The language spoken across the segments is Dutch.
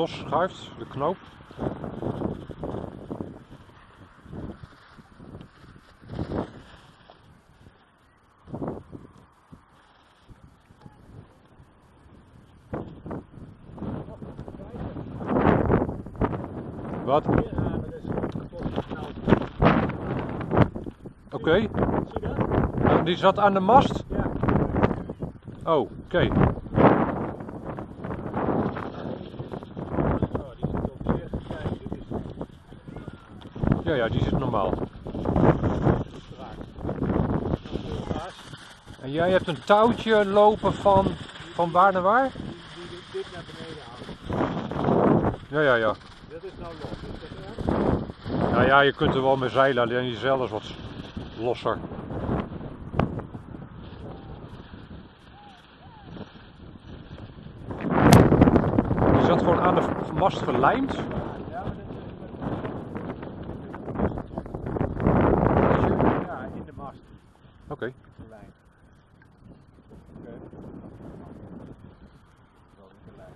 losschuift, de knoop. Wat? Oké. Zie je dat? Nou, die zat aan de mast? Ja. Oh, oké. Oh, die zit op de eerste. Kijk, dit is Ja, die zit normaal. strak. En jij hebt een touwtje lopen van waar naar waar? Die dit naar beneden houdt. Ja. Dat is nou los. Is dat er? Nou ja, je kunt er wel mee zeilen, alleen je zeil is wat losser. Die zat gewoon aan de mast gelijmd. Ja, ja, in de mast. Oké. Gelijk. Oké. Wel in de lijn.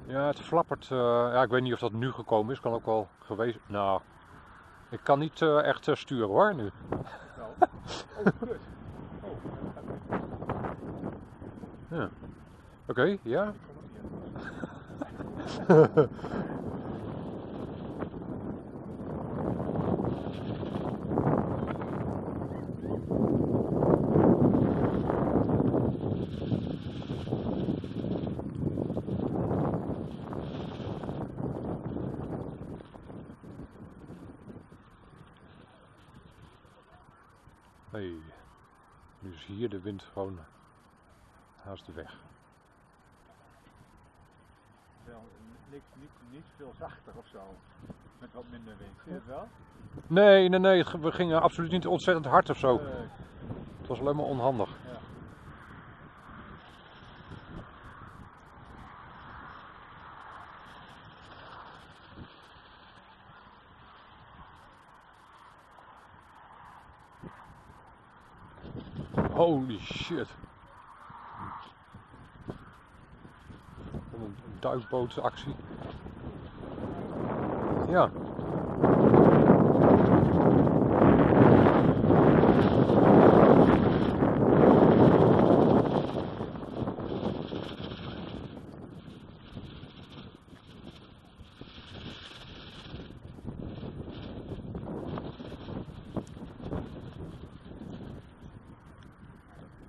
Ja, het flappert. Ja, ik weet niet of dat nu gekomen is. Kan ook wel geweest. Nou, ik kan niet echt sturen hoor nu. Wel. Oh, kut. Oh, dat gaat weer. Ja. Oké, ja. Ik kom er niet uit. Hey. Nu is hier de wind gewoon haast weg. Wel, niet veel zachter of zo. Met wat minder wind. Zie je het wel? Nee, we gingen absoluut niet ontzettend hard of zo. Ja. Het was alleen maar onhandig. Holy shit. Een duikbootactie. Ja.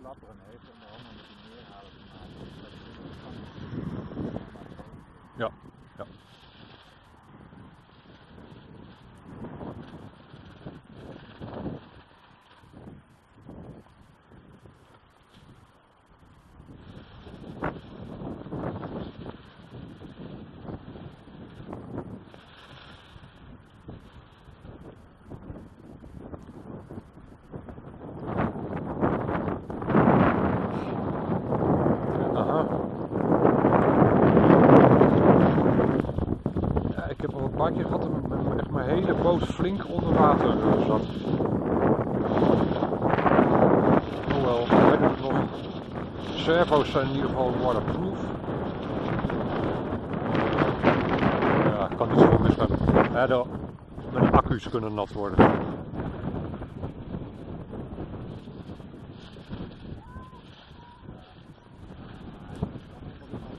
Lapperen heeft onder andere met die neerhalen te maken. Ja. Aha. Ja, ik heb al een paar keer gehad dat echt mijn hele boot flink onder water zat. Hoewel, wij doen het nog. Servo's zijn in ieder geval waterproof. Ja, kan niet zoveel mis hebben. Ja, mijn accu's kunnen nat worden.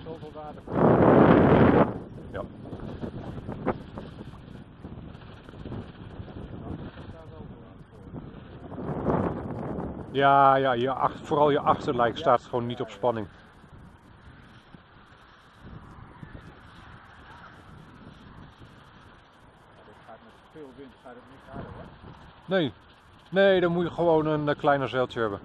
Zoveel water. Ja. Ja, vooral je achterlijk staat gewoon niet op spanning. Gaat met veel wind gaat het niet harder hoor. Nee, dan moet je gewoon een kleiner zeiltje hebben.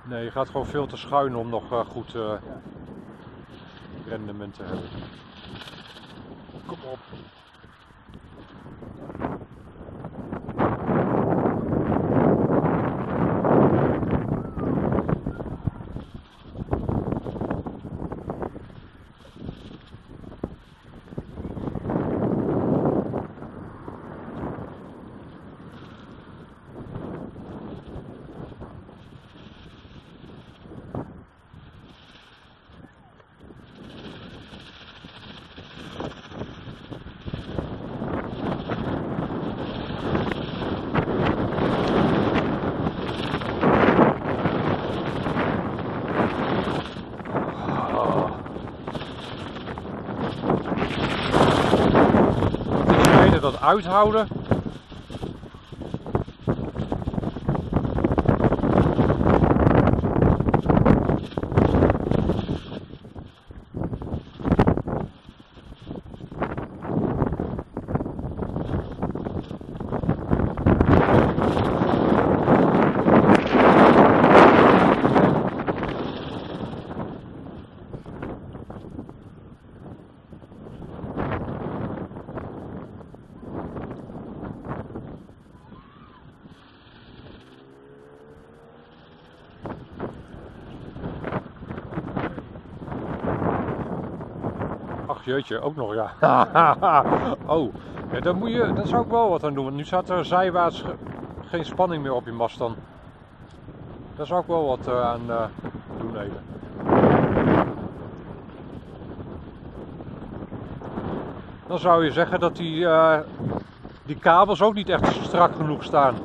Nee, je gaat gewoon veel te schuin om nog goed rendement te hebben. Kom op. wat uithouden. Ach jeetje, ook nog ja. Oh, ja, daar zou ik wel wat aan doen, want nu staat er zijwaarts geen spanning meer op je mast dan. Daar zou ik wel wat aan doen even. Dan zou je zeggen dat die kabels ook niet echt strak genoeg staan.